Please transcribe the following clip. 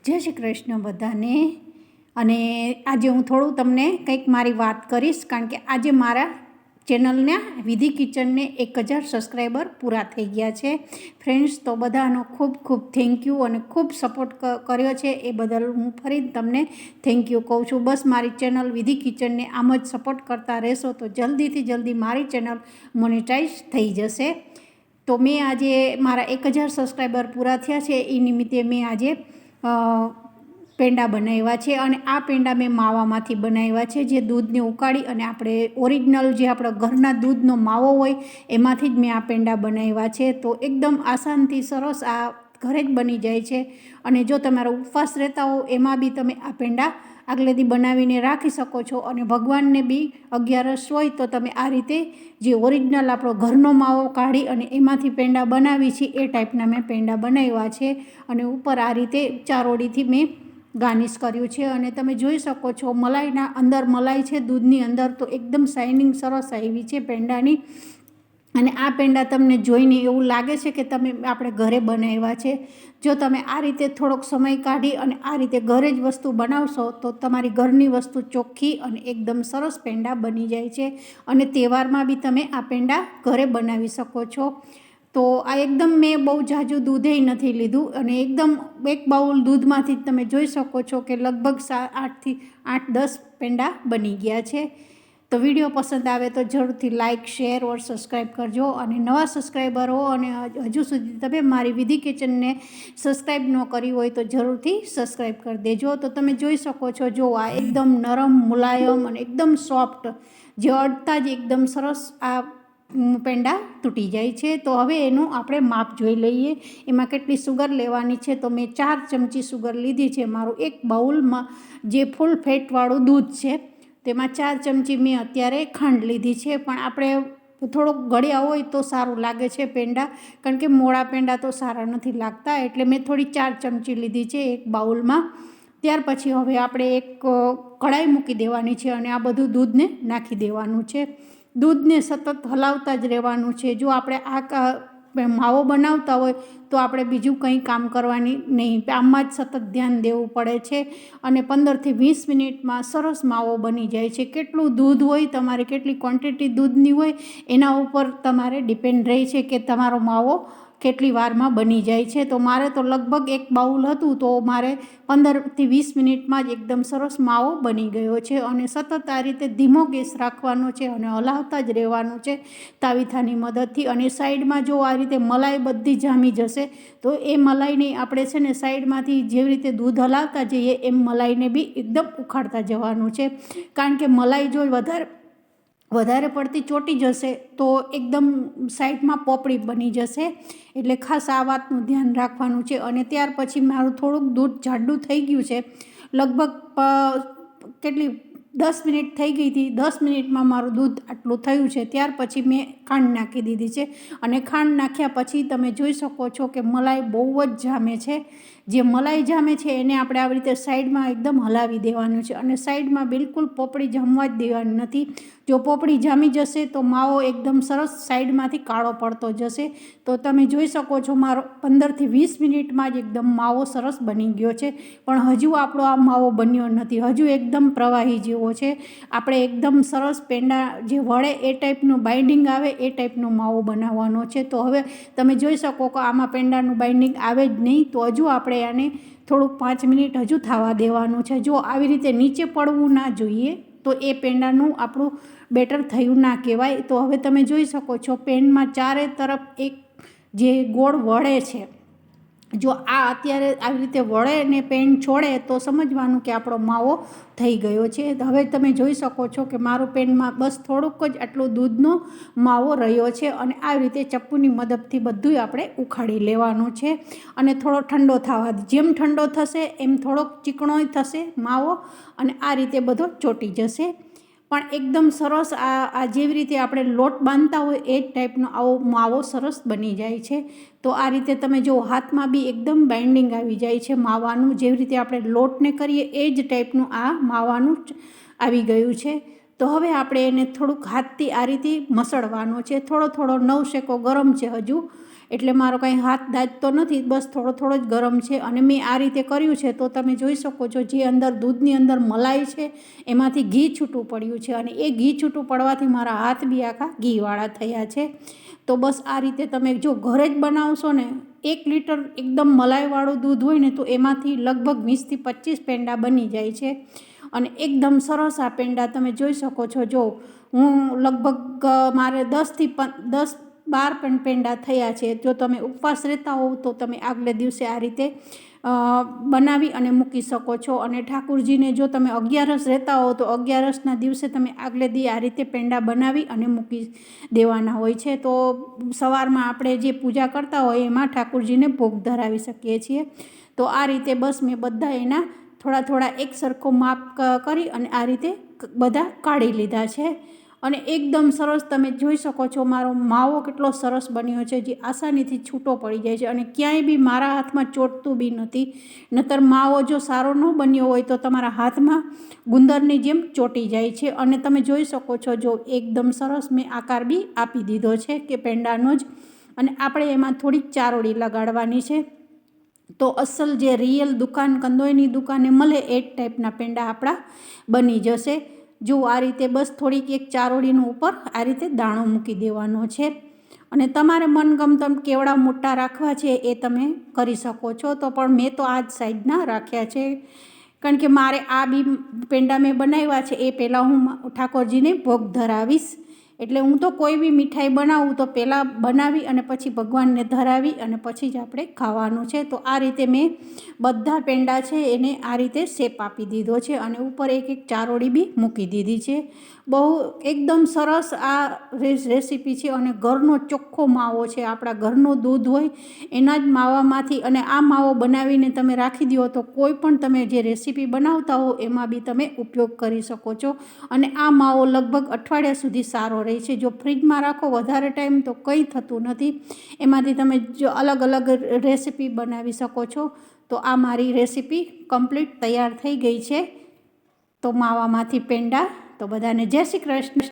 जय श्री कृष्ण बधाने। अने आज हूँ थोड़ू तमने कंईक मारी बात करीश, कारण के आज मारा चेनलने विधि किचन ने 1000 सब्सक्राइबर पूरा थई गया छे फ्रेंड्स। तो बधानो खूब खूब थैंक यू और खूब सपोर्ट कर्यो छे, ए बदल हूँ फरी तमने थैंक यू कहूँ छूँ। बस मारी चेनल विधि किचन ने आम ज सपोर्ट करता रहेशो तो जल्दी थी जल्दी मारी चेनल मोनेटाइज थई जशे। तो मैं आज मारा 1000 सब्सक्राइबर पूरा थया छे ए निमित्ते मैं आज पेंडा बनाव्या छे। अने आ पेंडा मैं मावामांथी बनाव्या छे, जे दूधने उकाળી अने आपणे ओरिजिनल जे आपणा घरना दूधनो मावो होय एमांथी ज मैं आ पेंडा बनाव्या छे। तो एकदम आसानथी सरस आ घरे ज बनी जाय छे। अने जो तमारो उपवास रहता हो एमां बी तमे आ पेंडा आगले दी बनावीने राखी शको छो। अने भगवानने बी 11 होय तो तमे आ रीते जे ओरिजिनल आपणो घरनो मावो काढी अने एमांथी पेंडा बनावी छे ए टाइपना मैं पेंडा बनाव्या छे। अने उपर आ रीते चारोळीथी मैं गार्निश कर्युं छे। अने तमे जोई शको छो मलाईना अंदर मलाई छे दूधनी अंदर, तो एकदम शाइनिंग सरस आवी छे पेंडानी। अने आ पेंडा तमने जोईने एवुं लागे छे के तमे आपणे घरे बनाव्या छे। जो तमे आ रीते थोड़ोक समय काढी अने आ रीते घरे ज वस्तु बनावशो तो तमारी घरनी वस्तु चोख्खी अने एकदम सरस पेंडा बनी जाय छे। अने तहेवारमां बी तमे आ पेंडा घरे बनावी शको छो। तो आ एकदम मैं बहु जाजू दूधे नहीं लीधुं अने एकदम एक बाउल दूधमांथी तमे जोई शको छो कि लगभग 8 થી 10 पेंडा बनी गया छे। तो वीडियो पसंद आवे तो जरूरथी लाइक शेर और सब्सक्राइब करजो। अने नवा सब्सक्राइबर हो अने हजू सुधी तमे मारी विधि किचन ने सब्सक्राइब न करी होय तो जरूरथी सब्सक्राइब कर देजो। तो तमे जोई शको छो जो आ एकदम नरम मुलायम अने एकदम सॉफ्ट जे अडता ज एकदम सरस आ पेंडा तूटी जाए छे। तो हवे एनुं आपणे माप जोई लईए। एमां केटली सुगर लेवानी छे तो मैं 4 चमची सुगर लीधी छे। मारुं एक बाउलमां जे फूल फेटवाळुं दूध छे तेमां 4 चमची मैं अत्यारे खांड लीधी छे। पण आपणे थोड़ो गळ्या होय तो सारूं लागे छे पेंडा, कारण के मोळा पेंडा तो सारा नथी लागता, एटले मैं थोड़ी 4 चमची लीधी छे एक बाउलमां। त्यार पछी हवे आपणे एक कढ़ाई मूकी देवानी छे अने आ बधुं दूधने नाखी देवानुं छे। दूधने सतत हलावता ज रहेवानुं छे। जो आपणे आ मावो बनावता होय तो आपणे बीजुं कंई काम करवानी नहीं, आमां ज सतत ध्यान देवुं पड़े छे। अने 15 થી 20 मिनिटमां सरस मावो बनी जाय छे। केटલું दूध होय तमारे केटली क्वॉंटिटी दूधनी होय एना उपर तमारे डिपेन्ड रहे छे के तमारो मावो केटली वारमां बनी जाय छे। तो मारे तो लगभग एक बाउल हतुं तो मारे 15 થી 20 मिनिटमां ज एकदम सरस मावो बनी गयो छे। अने सतत आ रीते धीमो गैस राखवानो छे अने हलावता ज रहेवानुं छे तावीथानी मददथी। अने साइडमां जो आ रीते मलाई बधी जामी जशे तो ए मलाईने आपणे छे ने साइडमांथी जेवी रीते दूध हलावता जईए एम मलाईने बी एकदम उखाड़ता जवानुं छे। कारण के मलाई जो વધારે પડતી ચોટી જશે તો એકદમ સાઈડમાં પોપડી બની જશે, એટલે ખાસ આ વાતનું ધ્યાન રાખવાનું છે। અને ત્યાર પછી મારું થોડુંક દૂધ જાડું થઈ ગયું છે, લગભગ કેટલી 10 મિનિટ થઈ ગઈ હતી। 10 મિનિટમાં મારું દૂધ આટલું થયું છે। ત્યાર પછી મેં ખાંડ નાખી દીધી છે અને ખાંડ નાખ્યા પછી તમે જોઈ શકો છો કે મલાઈ બહુ જ જામે છે। જે મલાઈ જામે છે એને આપણે આવી રીતે સાઈડમાં એકદમ હલાવી દેવાનું છે અને સાઈડમાં બિલકુલ પોપડી જામવા જ દેવાની નથી। જો પોપડી જામી જશે તો માવો એકદમ સરસ સાઈડમાંથી કાળો પડતો જશે। તો તમે જોઈ શકો છો મારો 15 થી 20 મિનિટમાં જ એકદમ માવો સરસ બની ગયો છે, પણ હજુ આપણો આ માવો બન્યો નથી, હજુ એકદમ પ્રવાહી જેવો છે। આપણે એકદમ સરસ પેંડા જે વળે એ ટાઈપનું બાઇન્ડિંગ આવે એ ટાઈપનો માવો બનાવવાનો છે। તો હવે તમે જોઈ શકો કે આમાં પેંડાનું બાઇન્ડિંગ આવે જ નહીં, તો હજુ આપણે આને થોડુંક 5 મિનિટ હજુ થવા દેવાનું છે। જો આવી રીતે નીચે પડવું ના જોઈએ તો એ પેંડાનું આપણું બેટર થયું ના કહેવાય। તો હવે તમે જોઈ શકો છો પેનમાં ચારે તરફ એક જે ગોળ વળે છે, જો આ અત્યારે આવી રીતે વળે ને પેન છોડે તો સમજવાનું કે આપણો માવો થઈ ગયો છે। હવે તમે જોઈ શકો છો કે મારું પેનમાં બસ થોડુંક જ આટલો દૂધનો માવો રહ્યો છે અને આવી રીતે ચપ્પુની મદદથી બધું આપણે ઉખાડી લેવાનું છે અને થોડો ઠંડો થવા, જેમ ઠંડો થશે એમ થોડોક ચીકણો થશે માવો અને આ રીતે બધો ચોટી જશે। પણ એકદમ સરસ આ જેવી રીતે આપણે લોટ બાંધતા હોય એ જ ટાઈપનો આવો માવો સરસ બની જાય છે। તો આ રીતે તમે જો હાથમાં બી એકદમ બાઇન્ડિંગ આવી જાય છે માવાનું, જેવી રીતે આપણે લોટને કરીએ એ જ ટાઈપનું આ માવાનું આવી ગયું છે। તો હવે આપણે એને થોડુંક હાથથી આ રીતે મસળવાનો છે, થોડો થોડો નવશેકો ગરમ છે હજુ, એટલે મારો કાંઈ હાથ દાજતો નથી, બસ થોડો થોડો જ ગરમ છે. અને મેં આ રીતે કર્યું છે તો તમે જોઈ શકો છો, જે અંદર દૂધની અંદર મલાઈ છે એમાંથી ઘી છૂટું પડ્યું છે, અને એ ઘી છૂટું પડવાથી મારા હાથ બી આખા ઘીવાળા થયા છે. તો બસ આ રીતે તમે જો ઘરે જ બનાવશો ને, 1 લીટર એકદમ મલાઈવાળું દૂધ હોય ને તો એમાંથી લગભગ 20થી 25 પેંડા બની જાય છે. અને એકદમ સરસ આ પેંડા તમે જોઈ શકો છો. જો હું લગભગ મારે 10-12 પણ પેંડા થયા છે. જો તમે ઉપવાસ રહેતા હોવ તો તમે આગલે દિવસે આ રીતે બનાવી અને મૂકી શકો છો. અને ઠાકુરજીને જો તમે 11 રહેતા હોવ તો 11ના દિવસે તમે આગલે દી આ રીતે પેંડા બનાવી અને મૂકી દેવાના હોય છે. તો સવારમાં આપણે જે પૂજા કરતા હોય એમાં ઠાકુરજીને ભોગ ધરાવી શકીએ છીએ. તો આ રીતે બસ મેં બધા એના થોડા થોડા એક સરખો માપ કરી અને આ રીતે બધા કાઢી લીધા છે. અને એકદમ સરસ તમે જોઈ શકો છો, મારો માવો કેટલો સરસ બન્યો છે, જે આસાનીથી છૂટો પડી જાય છે અને ક્યાંય બી મારા હાથમાં ચોંટતું બી નથી. નહીંતર માવો જો સારો ન બન્યો હોય તો તમારા હાથમાં ગુંદરની જેમ ચોંટી જાય છે. અને તમે જોઈ શકો છો, જો એકદમ સરસ મેં આકાર બી આપી દીધો છે કે પેંડાનો જ. અને આપણે એમાં થોડીક ચારોળી લગાડવાની છે. તો અસલ જે રિયલ દુકાન કંદોઈની દુકાને મળે એ જ ટાઈપના પેંડા આપણા બની જશે. જો આ રીતે બસ થોડીક એક ચારોળીનું ઉપર આ રીતે દાણો મૂકી દેવાનો છે. અને તમારે મનગમતમ કેવડા મોટા રાખવા છે એ તમે કરી શકો છો. તો પણ મેં તો આ જ સાઈઝના રાખ્યા છે, કારણ કે મારે આ બી પેંડા મેં બનાવ્યા છે એ પહેલાં હું ઠાકોરજીને ભોગ ધરાવીશ. એટલે હું તો કોઈ બી મીઠાઈ બનાવું તો પહેલાં બનાવી અને પછી ભગવાનને ધરાવી અને પછી જ આપણે ખાવાનું છે. તો આ રીતે મેં બધા પેંડા છે એને આ રીતે શેપ આપી દીધો છે અને ઉપર એક એક ચારોળી બી મૂકી દીધી છે. બહુ એકદમ સરસ આ રેસીપી છે. અને ઘરનો ચોખ્ખો માવો છે, આપણા ઘરનું દૂધ હોય એના જ માવામાંથી. અને આ માવો બનાવીને તમે રાખી દો તો કોઈ પણ તમે જે રેસીપી બનાવતા હો એમાં બી તમે ઉપયોગ કરી શકો છો. અને આ માવો લગભગ અઠવાડિયા સુધી સારો રહે છે. જો ફ્રીજમાં રાખો વધારે ટાઈમ તો કંઈ થતું નથી. એમાંથી તમે જો અલગ અલગ રેસીપી બનાવી શકો છો. તો આ મારી રેસીપી કમ્પ્લીટ તૈયાર થઈ ગઈ છે. તો માવામાંથી પેંડા. તો બધાને જય શ્રી કૃષ્ણ.